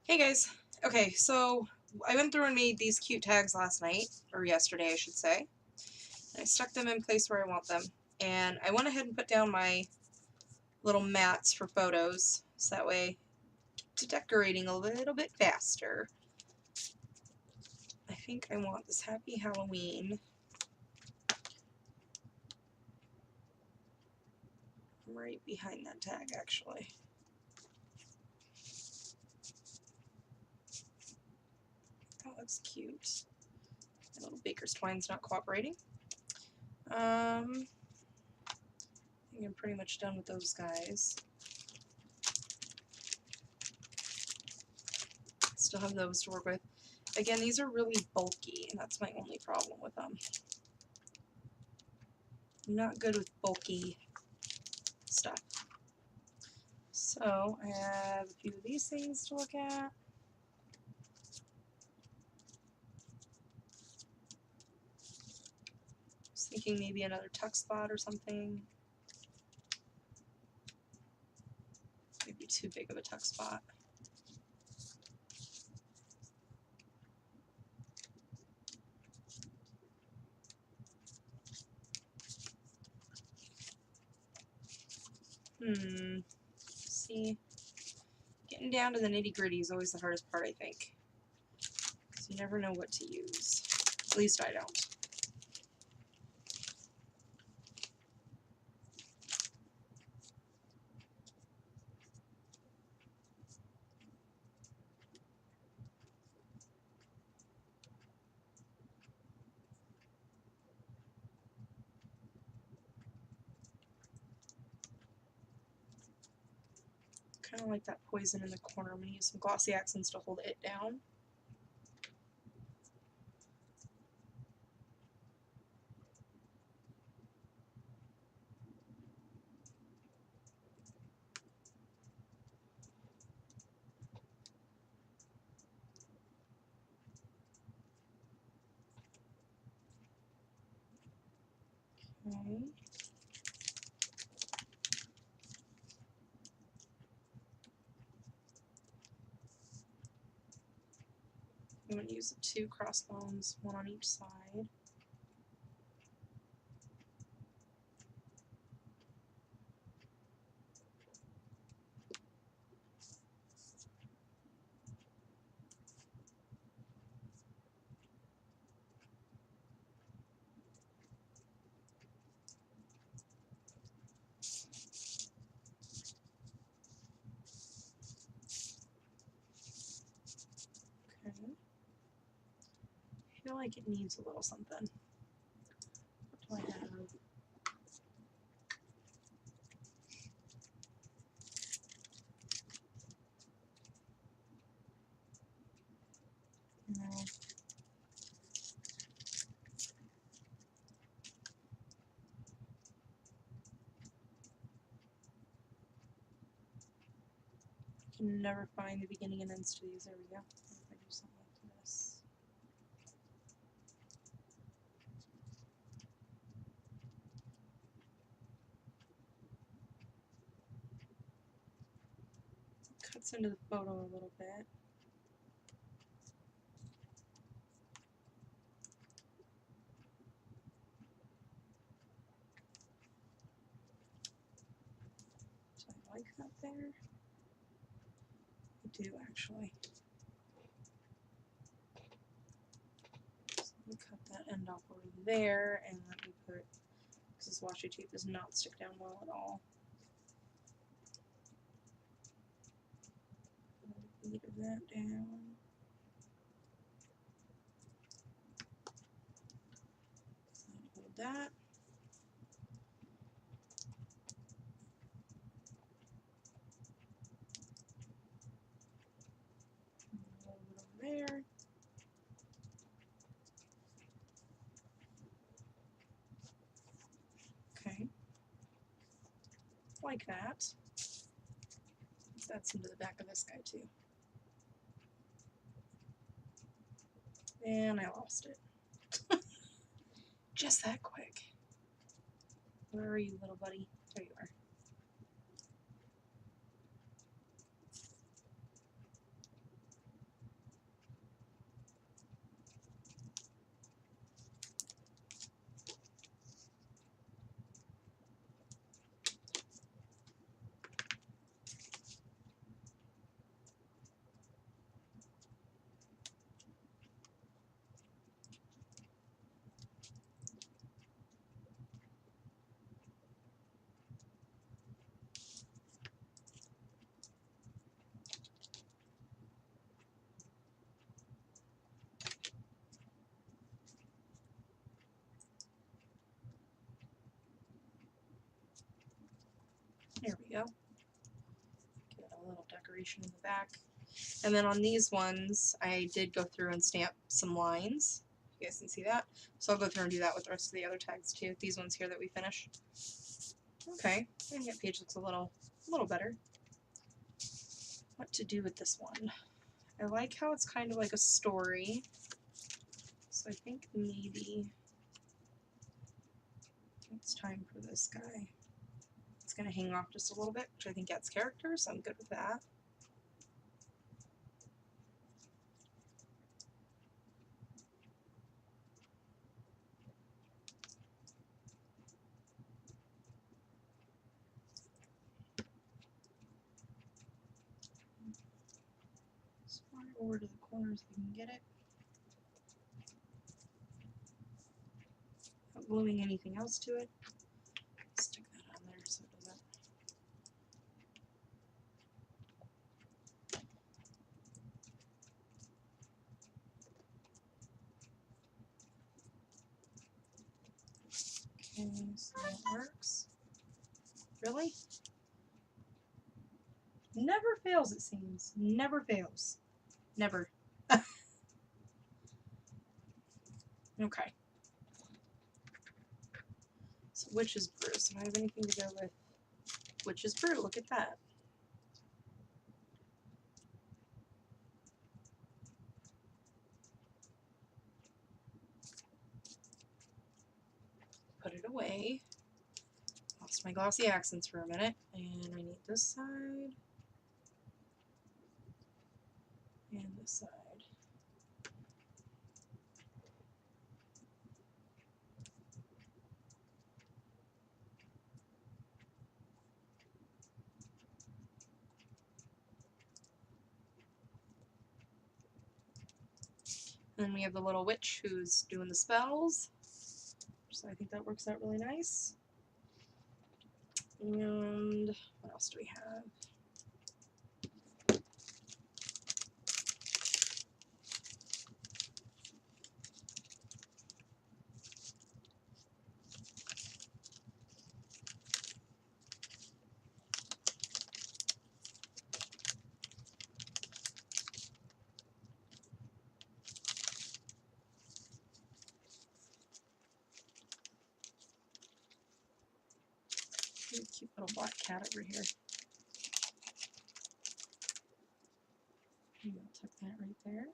Hey guys. Okay, so I went through and made these cute tags last night, or yesterday I should say. And I stuck them in place where I want them. And I went ahead and put down my little mats for photos, so that way to decorating a little bit faster. I think I want this Happy Halloween right behind that tag actually. That looks cute. My little baker's twine's not cooperating. I think I'm pretty much done with those guys. Still have those to work with. Again, these are really bulky, and that's my only problem with them. I'm not good with bulky stuff. So I have a few of these things to look at. I was thinking maybe another tuck spot or something. Maybe too big of a tuck spot. See, getting down to the nitty-gritty is always the hardest part, I think. Because you never know what to use. At least I don't. Kind of like that poison in the corner. I'm going to use some glossy accents to hold it down. Okay. I'm going to use the two crossbones, one on each side. Okay. I feel like it needs a little something. What do I have? No. I can never find the beginning and ends to these. There we go. If I do something like this. It cuts into the photo a little bit. Do I like that there? I do actually. So let me cut that end off over there and let me put, because this washi tape does not stick down well at all. A bead of that down. Hold that. A little bit over there. Okay. Like that. That's into the back of this guy too. And I lost it. Just that quick. Where are you, little buddy? There you are. There we go. Get a little decoration in the back. And then on these ones, I did go through and stamp some lines. You guys can see that. So I'll go through and do that with the rest of the other tags too. These ones here that we finished. Okay, I think that page looks a little better. What to do with this one? I like how it's kind of like a story. So I think maybe it's time for this guy. It's going to hang off just a little bit, which I think adds character, so I'm good with that. Smart over to the corners if we can get it. Not gluing anything else to it. Stick that on there so it doesn't. Okay, so that works. Really? Never fails, it seems. Never fails. Never. Okay. So Witch's Brew. So do I have anything to go with Witch's Brew? Look at that. Put it away. Lost my glossy accents for a minute. And I need this side. And this side. And then we have the little witch who's doing the spells. So I think that works out really nice. And what else do we have? A cute little black cat over here. Maybe I'll tuck that right there.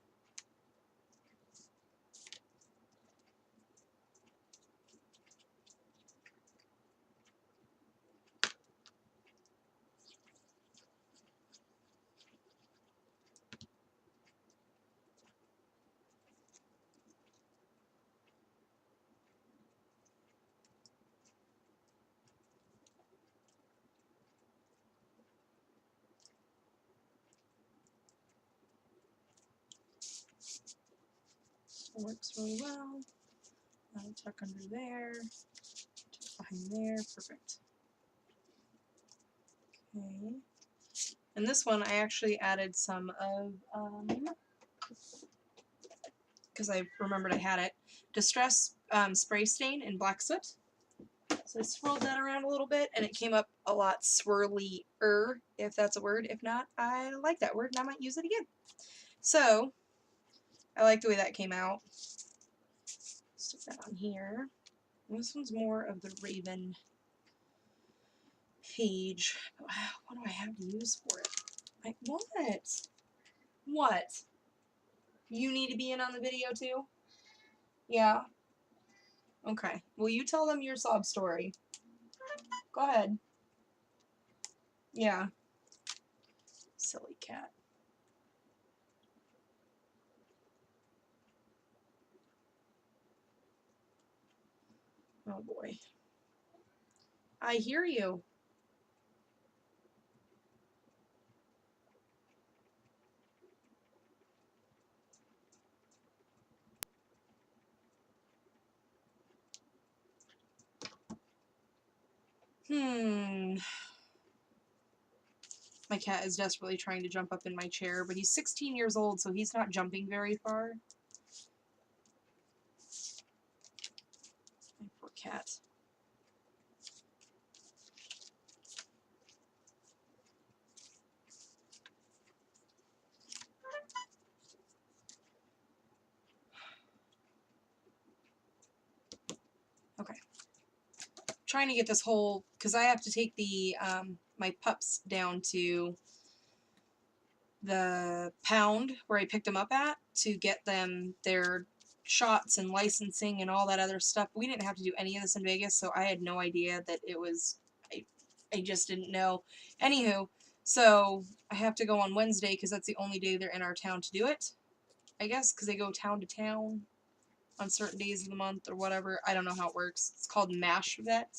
Works really well. I'll tuck under there, tuck behind there, perfect. Okay. And this one I actually added some of, because I remembered I had it, Distress Spray Stain in Black Soot. So I swirled that around a little bit and it came up a lot swirly-er, if that's a word. If not, I like that word and I might use it again. So, I like the way that came out. Stick that on here. And this one's more of the Raven page. What do I have to use for it? Like, what? What? You need to be in on the video too? Yeah? Okay. Well, you tell them your sob story. Go ahead. Yeah. Silly cat. Oh boy. I hear you. My cat is desperately trying to jump up in my chair, but he's 16 years old, so he's not jumping very far. My poor cat. trying to get this whole, because I have to take the my pups down to the pound where I picked them up at to get them their shots and licensing and all that other stuff. We didn't have to do any of this in Vegas, so I had no idea that it was, I just didn't know. Anywho, so I have to go on Wednesday because that's the only day they're in our town to do it, I guess, because they go town to town on certain days of the month or whatever. I don't know how it works. It's called MASH Vet.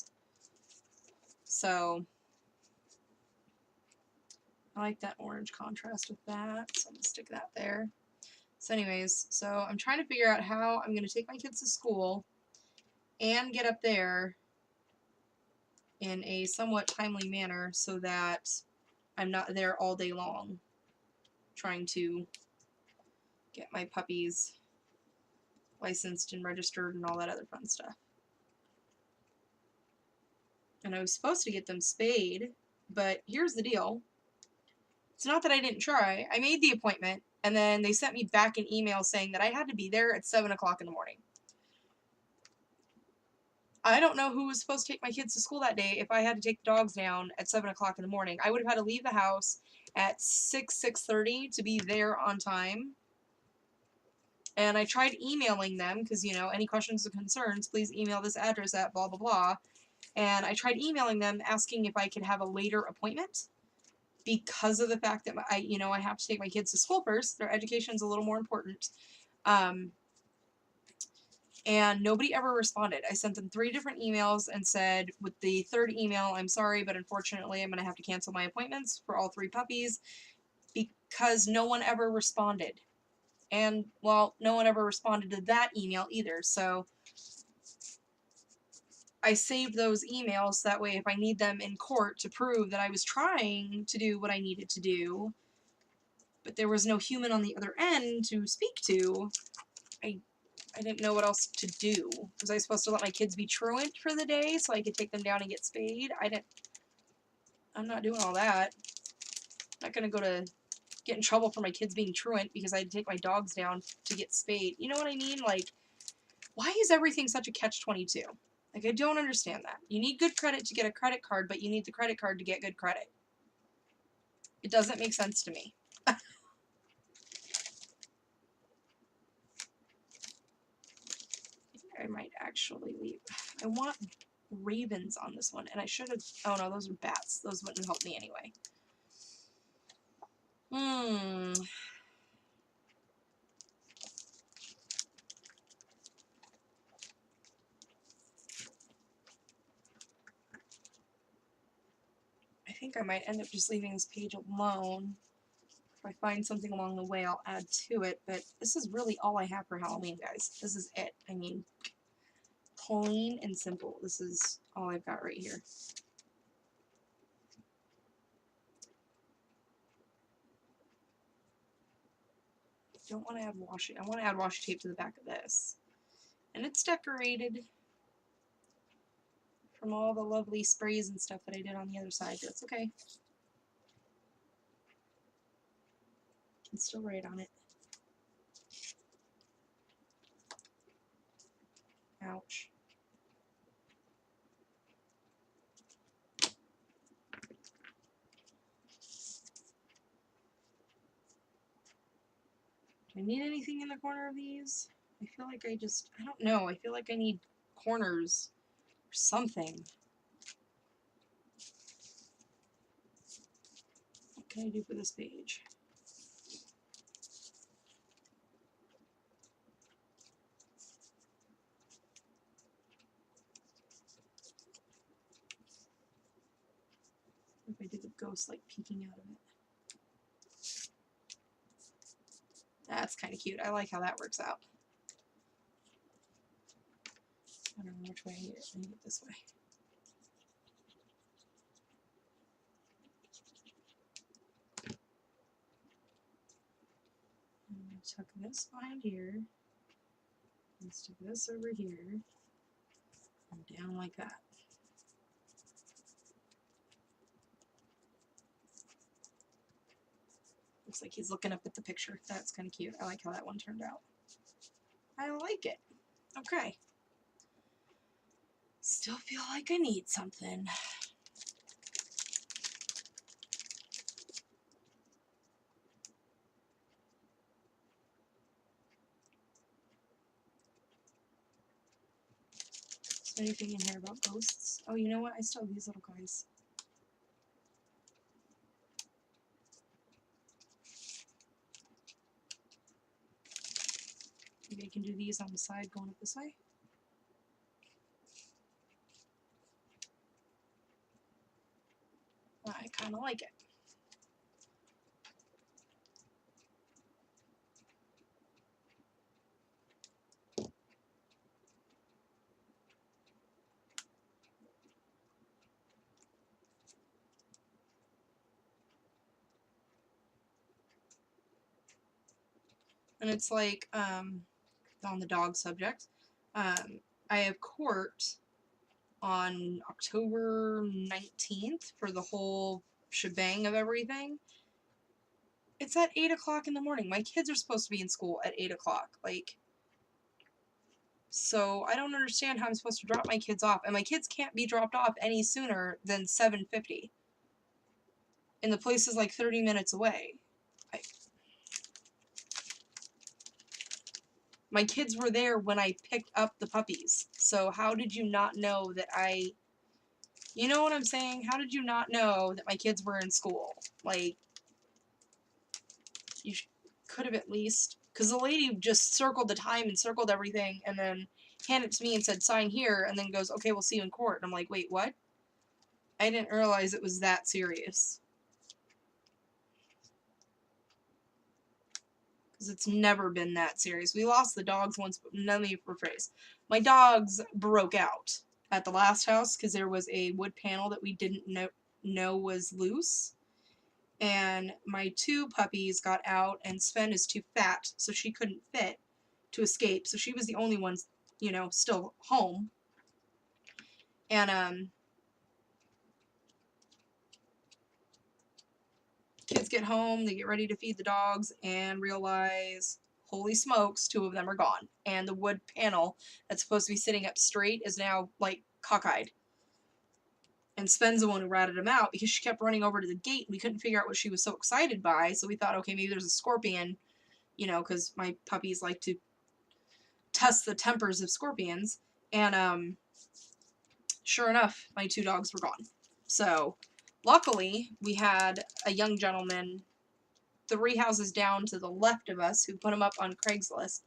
So I like that orange contrast with that, so I'm going to stick that there. So anyways, so I'm trying to figure out how I'm going to take my kids to school and get up there in a somewhat timely manner so that I'm not there all day long trying to get my puppies licensed and registered and all that other fun stuff. And I was supposed to get them spayed, but here's the deal. It's not that I didn't try. I made the appointment, and then they sent me back an email saying that I had to be there at 7 o'clock in the morning. I don't know who was supposed to take my kids to school that day if I had to take the dogs down at 7 o'clock in the morning. I would have had to leave the house at 6:30 to be there on time. And I tried emailing them because, you know, any questions or concerns, please email this address at blah, blah, blah. And I tried emailing them asking if I could have a later appointment because of the fact that I have to take my kids to school first. Their education's a little more important. And nobody ever responded. I sent them 3 different emails and said, with the 3rd email, I'm sorry, but unfortunately I'm going to have to cancel my appointments for all 3 puppies because no one ever responded. And, well, no one ever responded to that email either, so I saved those emails so that way if I need them in court to prove that I was trying to do what I needed to do, but there was no human on the other end to speak to, I didn't know what else to do. Was I supposed to let my kids be truant for the day so I could take them down and get spayed? I'm not doing all that. I'm not going to go to get in trouble for my kids being truant because I had to take my dogs down to get spayed. You know what I mean? Like, why is everything such a catch-22? Like, I don't understand that. You need good credit to get a credit card, but you need the credit card to get good credit. It doesn't make sense to me. I might actually leave. I want ravens on this one, and I should have... Oh, no, those are bats. Those wouldn't help me anyway. I think I might end up just leaving this page alone. If I find something along the way, I'll add to it, but this is really all I have for Halloween, guys. This is it. I mean, plain and simple. This is all I've got right here. I don't want to add washi. I want to add washi tape to the back of this. And it's decorated from all the lovely sprays and stuff that I did on the other side. That's okay. I can still write on it. Ouch. Do I need anything in the corner of these? I feel like I don't know. I feel like I need corners or something. What can I do for this page? If I did a ghost like peeking out of it. That's kind of cute. I like how that works out. I don't know which way I need it. I need it this way. I'm going to tuck this behind here. And stick this over here. And down like that. Looks like he's looking up at the picture. That's kind of cute. I like how that one turned out. I like it. Okay. Still feel like I need something. Is there anything in here about ghosts? Oh, you know what? I still have these little guys. Maybe I can do these on the side going up this way. I kind of like it. And it's like, on the dog subject, I have court on October 19th for the whole shebang of everything. It's at 8 o'clock in the morning. My kids are supposed to be in school at 8 o'clock. Like, so I don't understand how I'm supposed to drop my kids off. And my kids can't be dropped off any sooner than 7:50. And the place is like 30 minutes away. My kids were there when I picked up the puppies. So how did you not know that you know what I'm saying? How did you not know that my kids were in school? Like, you could have at least, because the lady just circled the time and circled everything and then handed it to me and said, sign here, and then goes, okay, we'll see you in court. And I'm like, wait, what? I didn't realize it was that serious. Because it's never been that serious. We lost the dogs once, but let me rephrase. My dogs broke out at the last house because there was a wood panel that we didn't know was loose. And my two puppies got out, and Sven is too fat, so she couldn't fit to escape. So she was the only one, you know, still home. And kids get home, they get ready to feed the dogs, and realize, holy smokes, two of them are gone. And the wood panel that's supposed to be sitting up straight is now, like, cockeyed. And Sven's the one who ratted him out because she kept running over to the gate. We couldn't figure out what she was so excited by, so we thought, okay, maybe there's a scorpion, you know, because my puppies like to test the tempers of scorpions. And sure enough, my two dogs were gone. So luckily, we had a young gentleman 3 houses down to the left of us who put them up on Craigslist,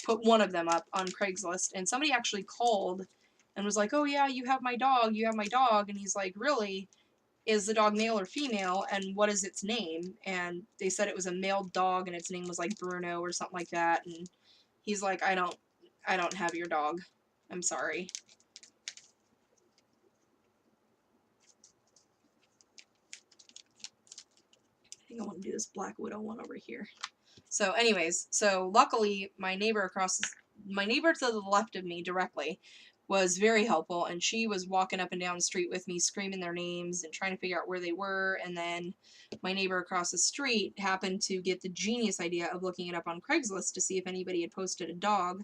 put one of them up on Craigslist, and somebody actually called and was like, oh yeah, you have my dog, and he's like, really? Is the dog male or female, and what is its name? And they said it was a male dog and its name was like Bruno or something like that, and he's like, I don't have your dog. I'm sorry. I think I want to do this Black Widow one over here. So anyways, so luckily my neighbor to the left of me directly was very helpful, and she was walking up and down the street with me screaming their names and trying to figure out where they were. And then my neighbor across the street happened to get the genius idea of looking it up on Craigslist to see if anybody had posted a dog,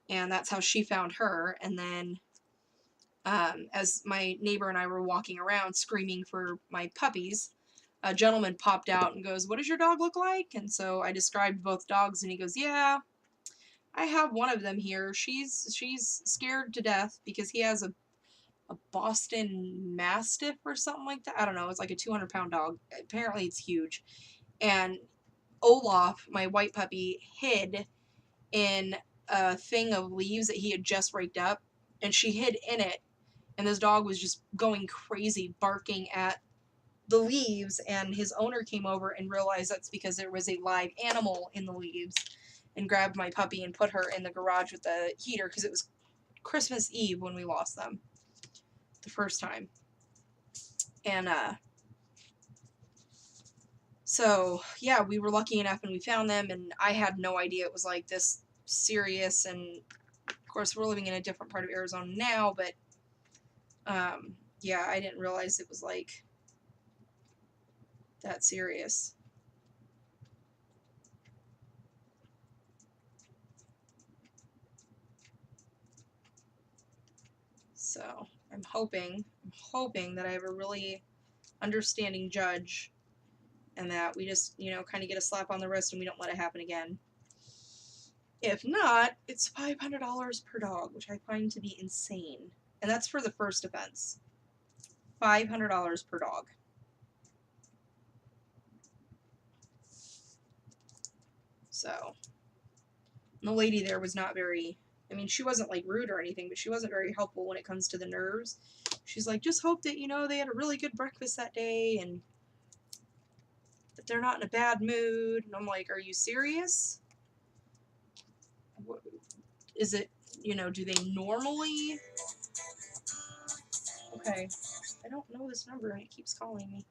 and that's how she found her. And then as my neighbor and I were walking around screaming for my puppies, a gentleman popped out and goes, what does your dog look like? And so I described both dogs, and he goes, yeah, I have one of them here. She's scared to death because he has a Boston Mastiff or something like that. I don't know. It's like a 200-pound dog. Apparently it's huge. And Olaf, my white puppy, hid in a thing of leaves that he had just raked up, and she hid in it, and this dog was just going crazy, barking at the leaves, and his owner came over and realized that's because there was a live animal in the leaves, and grabbed my puppy and put her in the garage with the heater because it was Christmas Eve when we lost them the first time. And so yeah, we were lucky enough and we found them, and I had no idea it was like this serious. And of course we're living in a different part of Arizona now, but yeah, I didn't realize it was like that serious. So I'm hoping that I have a really understanding judge and that we just, you know, kind of get a slap on the wrist and we don't let it happen again. If not, it's $500 per dog, which I find to be insane. And that's for the first offense. $500 per dog. So, the lady there was not very, I mean, she wasn't like rude or anything, but she wasn't very helpful when it comes to the nerves. She's like, just hope that, you know, they had a really good breakfast that day and that they're not in a bad mood. And I'm like, are you serious? What, is it, you know, do they normally? Okay, I don't know this number and it keeps calling me.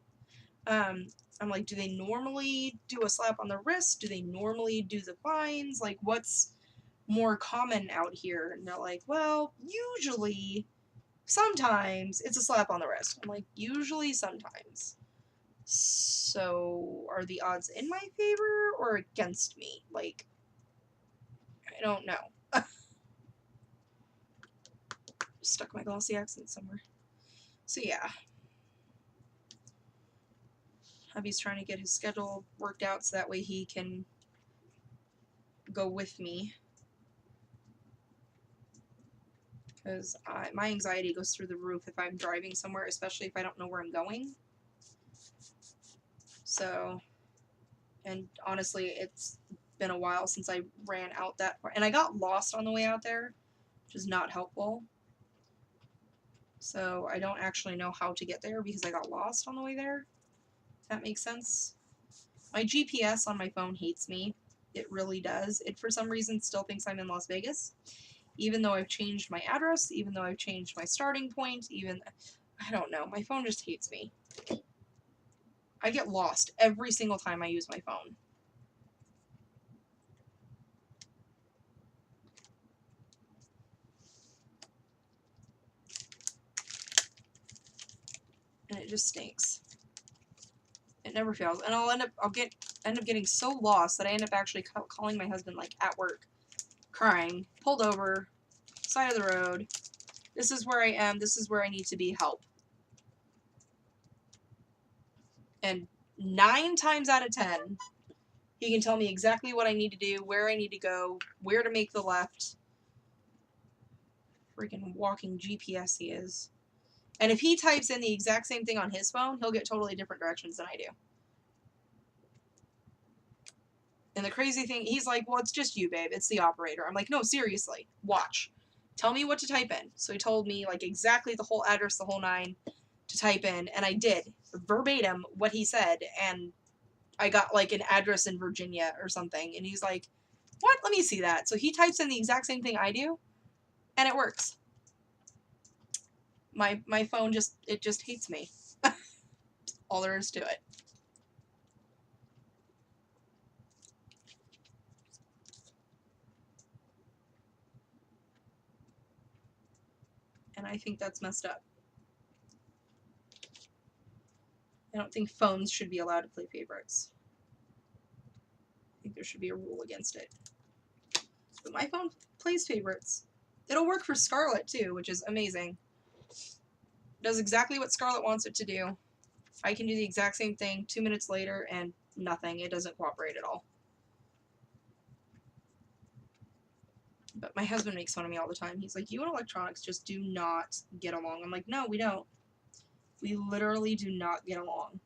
I'm like, do they normally do a slap on the wrist? Do they normally do the fines? Like, what's more common out here? And they're like, well, usually, sometimes it's a slap on the wrist. I'm like, usually, sometimes. So, are the odds in my favor or against me? Like, I don't know. Stuck my glossy accent somewhere. So, yeah. Hubby's trying to get his schedule worked out so that way he can go with me. Because my anxiety goes through the roof if I'm driving somewhere, especially if I don't know where I'm going. So, and honestly, it's been a while since I ran out that far. And I got lost on the way out there, which is not helpful. So, I don't actually know how to get there because I got lost on the way there. If that makes sense. My GPS on my phone hates me. It really does. It, for some reason, still thinks I'm in Las Vegas. Even though I've changed my address, even though I've changed my starting point, even, I don't know, my phone just hates me. I get lost every single time I use my phone. And it just stinks. It never fails. And I'll end up getting so lost that I end up actually calling my husband, like, at work, crying, pulled over, side of the road. This is where I am. This is where I need to be. Help. And 9 times out of 10, he can tell me exactly what I need to do, where I need to go, where to make the left. Freaking walking GPS he is. And if he types in the exact same thing on his phone, he'll get totally different directions than I do. And the crazy thing, he's like, well, it's just you, babe. It's the operator. I'm like, no, seriously. Watch. Tell me what to type in. So he told me, like, exactly the whole address, the whole 9 to type in. And I did. Verbatim what he said. And I got, like, an address in Virginia or something. And he's like, what? Let me see that. So he types in the exact same thing I do. And it works. My phone just hates me. All there is to it. And I think that's messed up. I don't think phones should be allowed to play favorites. I think there should be a rule against it. But my phone plays favorites. It'll work for Scarlett too, which is amazing. It does exactly what Scarlett wants it to do. I can do the exact same thing 2 minutes later and nothing. It doesn't cooperate at all. But my husband makes fun of me all the time. He's like, you and electronics just do not get along. I'm like, no, we don't. We literally do not get along.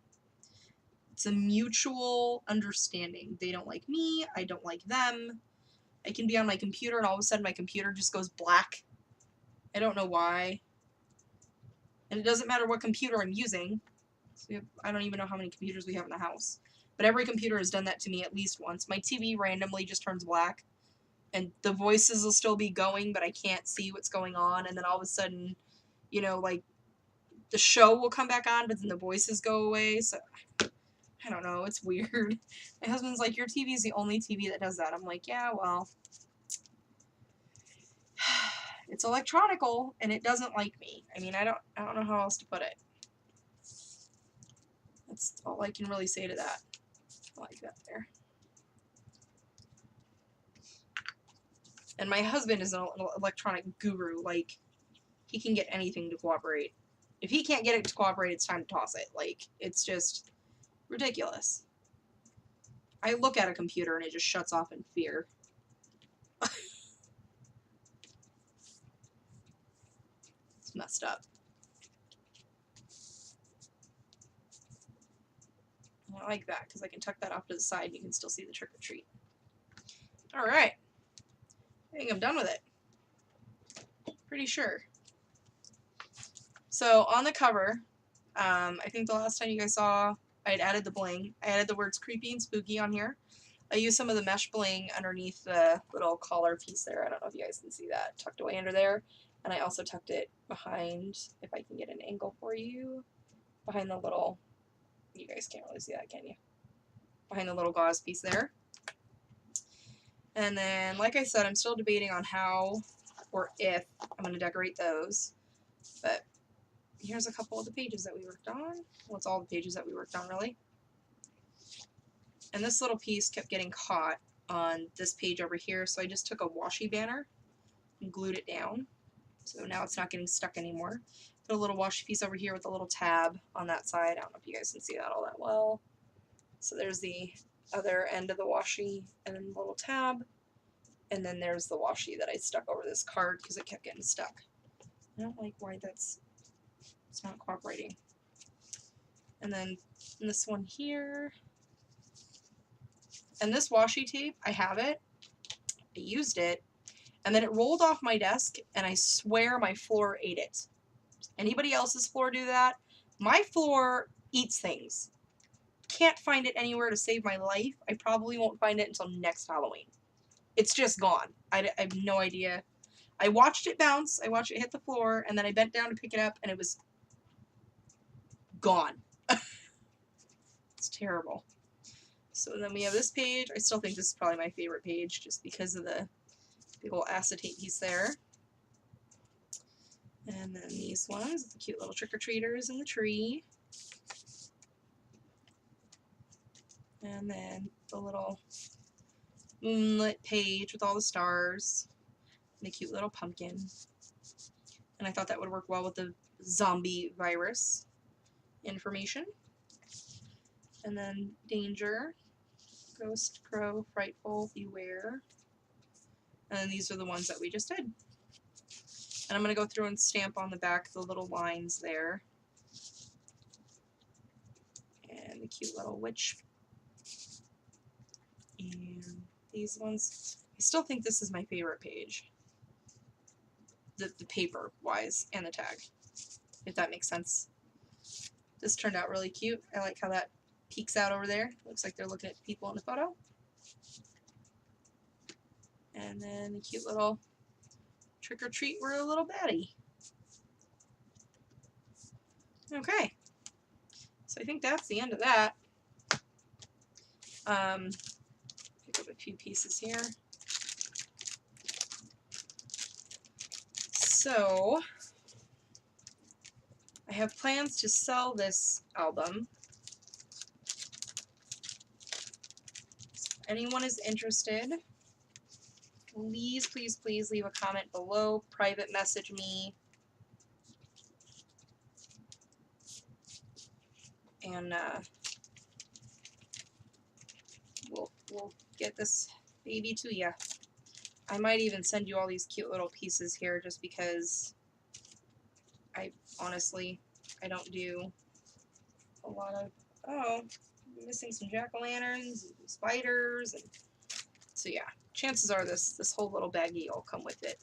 It's a mutual understanding. They don't like me. I don't like them. I can be on my computer and all of a sudden my computer just goes black. I don't know why. And it doesn't matter what computer I'm using. So I don't even know how many computers we have in the house. But every computer has done that to me at least once. My TV randomly just turns black. And the voices will still be going, but I can't see what's going on. And then all of a sudden, you know, like, the show will come back on, but then the voices go away. So, I don't know. It's weird. My husband's like, your TV is the only TV that does that. I'm like, yeah, well, it's electronical, and it doesn't like me. I mean, I don't know how else to put it. That's all I can really say to that. I like that there. And my husband is an electronic guru. Like, he can get anything to cooperate. If he can't get it to cooperate, it's time to toss it. Like, it's just ridiculous. I look at a computer and it just shuts off in fear. It's messed up. I like that because I can tuck that off to the side and you can still see the trick or treat. Alright. I think I'm done with it. Pretty sure. So on the cover, I think the last time you guys saw, I had added the bling. I added the words creepy and spooky on here. I used some of the mesh bling underneath the little collar piece there. I don't know if you guys can see that, tucked away under there. And I also tucked it behind, if I can get an angle for you, behind the little, you guys can't really see that, can you? Behind the little gauze piece there. And then, like I said, I'm still debating on how or if I'm going to decorate those. But here's a couple of the pages that we worked on. Well, it's all the pages that we worked on, really. And this little piece kept getting caught on this page over here, so I just took a washi banner and glued it down. So now it's not getting stuck anymore. Put a little washi piece over here with a little tab on that side. I don't know if you guys can see that all that well. So there's the other end of the washi and then the little tab. And then there's the washi that I stuck over this card because it kept getting stuck. I don't like why it's not cooperating. And then this one here. And this washi tape, I have it. I used it. And then it rolled off my desk, and I swear my floor ate it. Does anybody else's floor do that? My floor eats things. Can't find it anywhere to save my life. I probably won't find it until next Halloween. It's just gone. I have no idea. I watched it bounce. I watched it hit the floor, and then I bent down to pick it up, and it was gone. It's terrible. So then we have this page. I still think this is probably my favorite page just because of the big old acetate piece there. And then these ones, the cute little trick-or-treaters in the tree. And then the little moonlit page with all the stars. And the cute little pumpkin. And I thought that would work well with the zombie virus information. And then danger, ghost, crow, frightful, beware. And then these are the ones that we just did. And I'm going to go through and stamp on the back the little lines there. And the cute little witch. And these ones. I still think this is my favorite page. The paper-wise and the tag, if that makes sense. This turned out really cute. I like how that peeks out over there. Looks like they're looking at people in the photo. And then the cute little trick-or-treat, we're a little baddie. Okay. So I think that's the end of that. Pick up a few pieces here. So I have plans to sell this album. If anyone is interested, please, please, please leave a comment below. Private message me. And we'll get this baby to you. I might even send you all these cute little pieces here just because I honestly don't do a lot of, oh, I'm missing some jack-o'-lanterns and spiders, and so yeah, chances are this whole little baggie will come with it.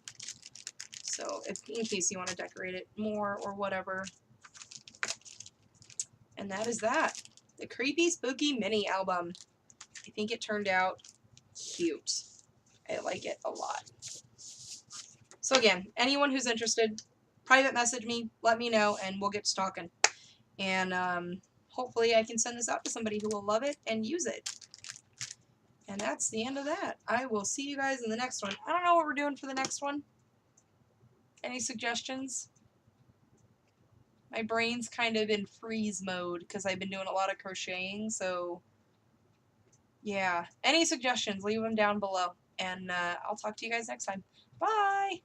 So if in case you want to decorate it more or whatever. And that is that. The Creepy Spooky Mini Album. I think it turned out cute. I like it a lot. So again, anyone who's interested, private message me, let me know, and we'll get to talking. And hopefully I can send this out to somebody who will love it and use it. And that's the end of that. I will see you guys in the next one. I don't know what we're doing for the next one. Any suggestions? My brain's kind of in freeze mode because I've been doing a lot of crocheting, so yeah. Any suggestions, leave them down below. And I'll talk to you guys next time. Bye!